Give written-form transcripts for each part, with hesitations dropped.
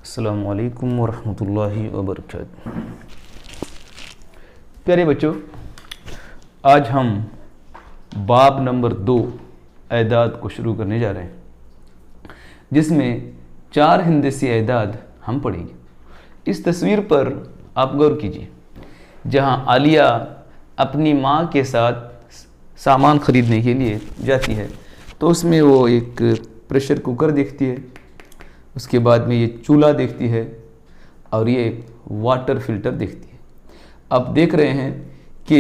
अस्सलामु अलैकुम वरहमतुल्लाहि वबरकातुहू। प्यारे बच्चों, आज हम बाब नंबर 2 एदाद को शुरू करने जा रहे हैं, जिसमें 4 हिंदसी एदाद हम पढ़ेंगे। इस तस्वीर पर आप गौर कीजिए, जहां आलिया अपनी माँ के साथ सामान ख़रीदने के लिए जाती है तो उसमें वो एक प्रेशर कुकर देखती है, उसके बाद में ये चूल्हा देखती है और ये वाटर फिल्टर देखती है। आप देख रहे हैं कि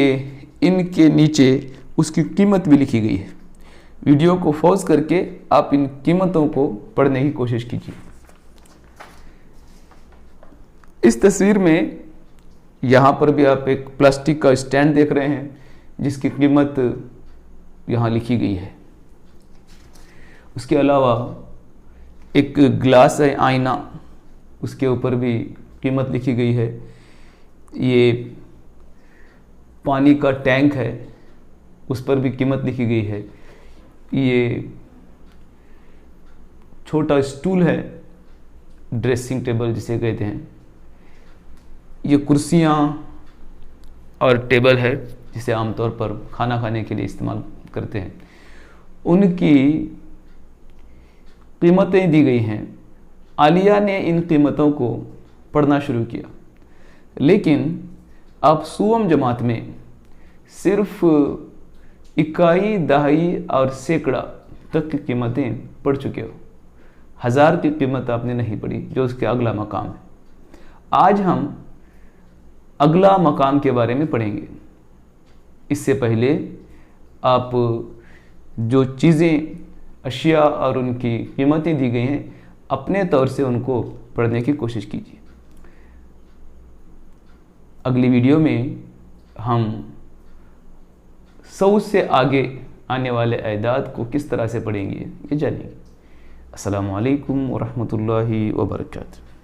इनके नीचे उसकी कीमत भी लिखी गई है। वीडियो को पॉज करके आप इन कीमतों को पढ़ने की कोशिश कीजिए। इस तस्वीर में यहाँ पर भी आप एक प्लास्टिक का स्टैंड देख रहे हैं जिसकी कीमत यहाँ लिखी गई है। उसके अलावा एक ग्लास है, आईना, उसके ऊपर भी कीमत लिखी गई है। ये पानी का टैंक है, उस पर भी कीमत लिखी गई है। ये छोटा स्टूल है, ड्रेसिंग टेबल जिसे कहते हैं। ये कुर्सियाँ और टेबल है जिसे आमतौर पर खाना खाने के लिए इस्तेमाल करते हैं। उनकी कीमतें दी गई हैं। आलिया ने इन कीमतों को पढ़ना शुरू किया, लेकिन आप सुवम जमात में सिर्फ इकाई, दहाई और सैकड़ा तक की कीमतें पढ़ चुके हो। हज़ार की कीमत आपने नहीं पढ़ी, जो उसके अगला मकाम है। आज हम अगला मकाम के बारे में पढ़ेंगे। इससे पहले आप जो चीज़ें, अशिया और उनकी कीमतें दी गई हैं, अपने तौर से उनको पढ़ने की कोशिश कीजिए। अगली वीडियो में हम 100 से आगे आने वाले एदाद को किस तरह से पढ़ेंगे ये जानेंगे। अस्सलामु अलैकुम वरहमतुल्लाहि वबरकातुहू।